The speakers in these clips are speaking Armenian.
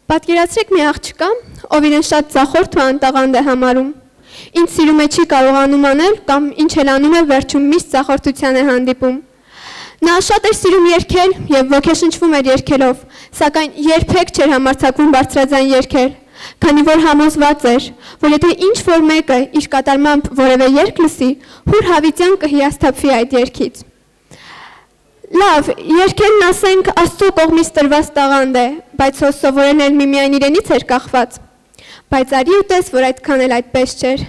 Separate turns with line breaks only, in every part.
Պատկերացրեք մի աղջկա, ով իրեն շատ ձախորդ ու անտաղանդ է համարում։ Ինչ սիրում է չի կարողանում անել կամ ինչ էլ անում է վերջում միշտ ձախորդության է հանդիպում։ Նա շատ էր սիրում երգել եւ ոգեշնչվում էր երգելով, սակայն երբեք չէր համարձակվում բարձրաձայն երգել, քանի որ համոզված էր, որ եթե ինչ-որ մեկը իր կատարմամբ որևէ երգ լսի, հուր հավիտյան կհիասթափվի այդ երգից։ Լավ, երգելն ասենք Աստծո կողմից տրված տաղանդ է, բայց սովորելն էլ միմիայն իրենից էր կախված։ Բայց արի ու տես, որ այդքան էլ այդպես չէր։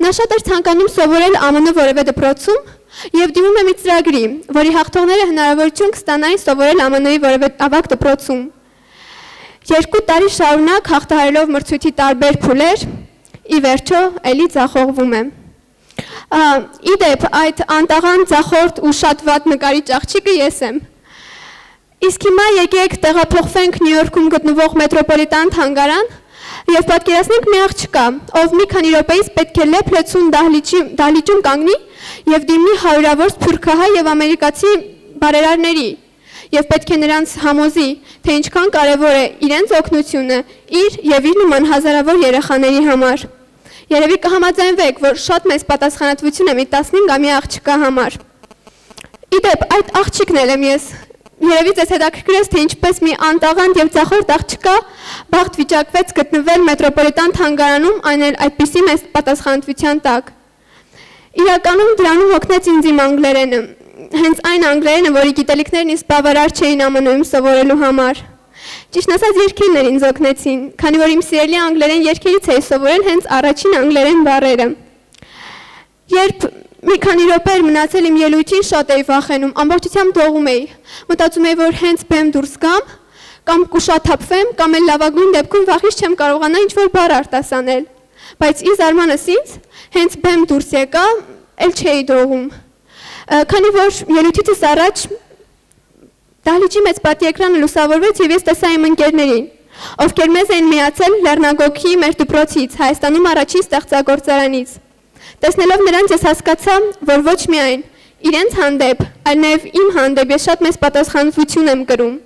Նա շատ էր ցանկանում սովորել ԱՄՆ որևէ դպրոցում եւ դիմում է մի ծրագրի, որի հաղթողները հնարավորություն կստանային սովորել ԱՄՆ-ի որևէ ավագ դպրոցում։ 2 տարի շարունակ հաղթահարելով մրցույթի տարբեր փուլեր, ի վերջո էլի ձախողվում է։ Իդեպ այդ անտաղան ձախորդ ու շատ վատ նկարիչ աղջիկը ես եմ։ Իսկ հիմա եկեք տեղափոխվենք Նյու Յորքում գտնվող մետրոպոլիտան թանգարան եւ պատկերացնենք մի աղջկա, ով մի քանի րոպեից պետք է լեփ-լեցուն դահլիճում կանգնի եւ դիմի հարյուրավոր սփյուռքահայ եւ ամերիկացի բարերարների եւ պետք է նրանց համոզի, թե ինչքան կարեւոր է իրենց օգնությունը իր եւ իր նման հազարավոր երեխաների համար։ Երևի կհամաձայնվեք, որ շատ մեծ պատասխանատվություն է մի 15-ամյա աղջկա համար։ Իդեպ, այդ աղջիկն եմ ես։ Երևի ձեզ հետաքրքրեց, թե ինչպես մի անտաղանդ եւ ձախորդ աղջկա բախտ վիճակվեց գտնվել մետրոպոլիտան թանգարանում, այն էլ այդպիսի մեծ պատասխանատվության տակ։ Իրականում դրանում օգնեց ինձ իմ անգլերենը, հենց այն անգլերենը, որի գիտելիքներն ինձ բավարար չէին ԱՄՆ-ում սովորելու համար։ Ճիշտ ասած երգերն ինձ օգնեցին, քանի որ իմ սիրելի անգլերեն երգերից էի սովորել հենց առաջին անգլերեն բառերը։ Երբ մի քանի րոպե մնացել իմ ելույթին, շատ էի վախենում, ամբողջությամբ դողում էի։ Մտածում էի, որ հենց բեմ դուրս գամ, կամ կուշաթափվեմ, կամ էլ լավագույն դեպքում վախից չեմ կարողանա ինչ-որ բառ արտասանել։ Բայց ի զարմանս ինձ, հենց բեմ դուրս եկա, էլ չէի դողում։ Քանի որ ելույթից առաջ դահլիճի մեծ պատի-էկրանը լուսավորվեց եւ ես տեսա իմ ընկերներին, ովքեր մեզ էին միացել Լեռնագոգի մեր դպրոցից, Հայաստանում առաջին ստեղծագործարանից։ Տեսնելով նրանց ես հասկացա, որ ոչ միայն իրենց հանդեպ, այլ նաեւ իմ հանդեպ ես շատ մեծ պատասխանատվություն եմ կրում։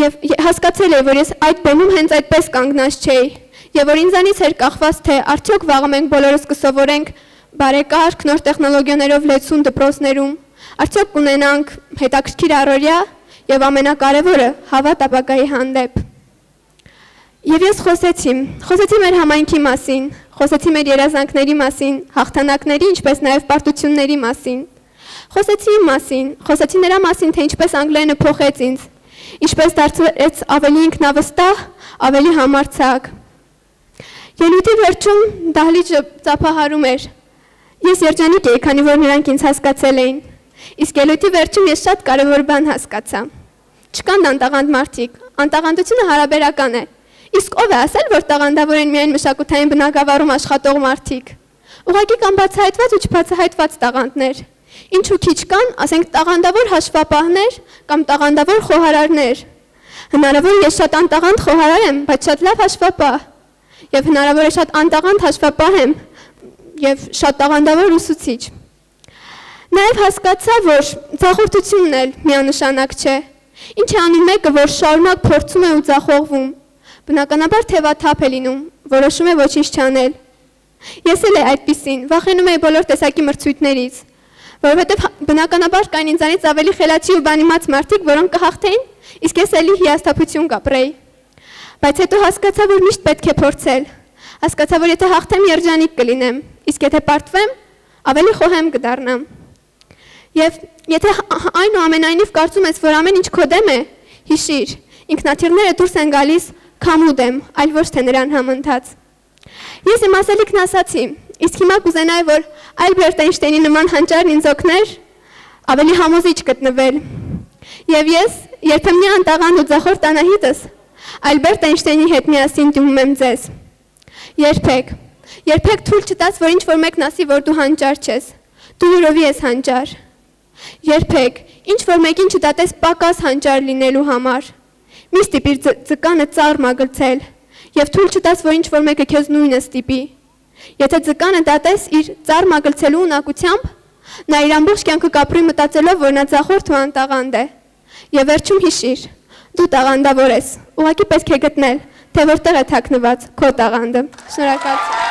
Եվ հասկացել եմ, որ ես այդ բեմում հենց այդպես կանգնած չէի, եւ որ ինձանից էր կախված, թե արդյոք վաղը մենք բոլորս կսովորենք բարեկարգ նոր տեխնոլոգիաներով լեցուն դպրոցներում, արդյոք կունենանք հետաքրքիր առօրյա եւ ամենակարևորը հավատ ապագայի հանդեպ։ Եվ ես խոսեցի մեր համայնքի մասին, խոսեցի մեր երազանքների մասին, հաղթանակների, ինչպես նաեւ պարտությունների մասին։ Խոսեցի իմ մասին, խոսեցի նրա մասին, թե ինչպես անգլերենը փոխեց ինձ, ինչպես դարձրեց ավելի ինքնավստահ, ավելի համարձակ։ Ելույթի վերջում դահլիճը ծափահարում էր։ Ես երջանիկ էի, քանի որ նրանք ինձ հասկացել էին։ Իսկ ելույթի վերջում ես շատ կարևոր բան հասկացա։ Չկան անտաղանդ մարդիկ, անտաղանդությունը հարաբերական է։ Իսկ ով է ասել, որ տաղանդավոր են միայն մշակութային բնագավառում աշխատող մարդիկ։ Ուղղակի կան բացահայտված ու չբացահայտված տաղանդներ։ Ինչու քիչ կան, ասենք տաղանդավոր հաշվապահներ կամ տաղանդավոր խոհարարներ։ Հնարավոր է ես շատ անտաղանդ խոհարար եմ, բայց շատ լավ հաշվապահ։ Եվ հնարավոր է շատ անտաղանդ հաշվապահ եմ եւ շատ տաղանդավոր ուսուցիչ։ Նաև հասկացա, որ ձախորդությունն էլ միանշանակ չէ։ Ինչ է անում մեկը, որ շարունակ փորձում է ու ձախողվում։ Բնականաբար թևաթափ է լինում, որոշում է ոչինչ չանել։ Ես էլ այդպիսին, վախենում էի բոլոր տեսակի մրցույթներից, որովհետև բնականաբար կային ինձանից ավելի խելացի ու բանիմաց մարդիկ, որոնք կհաղթեին, իսկ ես էլի հիասթափություն կապրեի։ Բայց հետո հասկացա, որ միշտ պետք է փորձել։ Հասկացա, որ եթե հաղթեմ, երջանիկ կլինեմ, իսկ եթե պարտվեմ, ավելի խոհեմ կդառնամ։ Եվ եթե այնուամենայնիվ կարծում ես, որ ամեն ինչ քո դեմ է, հիշիր, ինքնաթիռները դուրս են գալիս քամու դեմ, այլ ոչ թե նրան համընթաց։ Ես իմ ասելիքն ասացի, իսկ հիմա կուզենայի, որ Ալբերտ Էյնշտեյնի նման հանճարն ինձ օգներ ավելի համոզիչ գտնվել։ Եվ ես երբեմն անտաղանդ ու ձախորդ Անահիտս Ալբերտ Էյնշտեյնի հետ միասին դիմում եմ ձեզ։ Երբեք թույլ չտաս, որ ինչ-որ մեկն ասի, որ դու հանճար չես։ Դու յուրովի ես հանճար։ Երբեք ինչ-որ մեկին չդատես պակաս հանճար լինելու համար։ Մի ստիպիր ձկանը ծառ մագլցել եւ թույլ չտաս, որ ինչ-որ մեկը քեզ նույնը ստիպի։ Եթե ձկանը դատես իր ծառ մագլցելու ունակությամբ, նա իր ամբողջ կյանքը կապրի մտածելով, որ նա ձախորդ ու անտաղանդ է։ Եվ վերջում հիշիր, դու տաղանդավոր ես, ուղղակի պետք է գտնել, թե որտեղ է թաքնված քո տաղանդը։ Շնորհակալություն։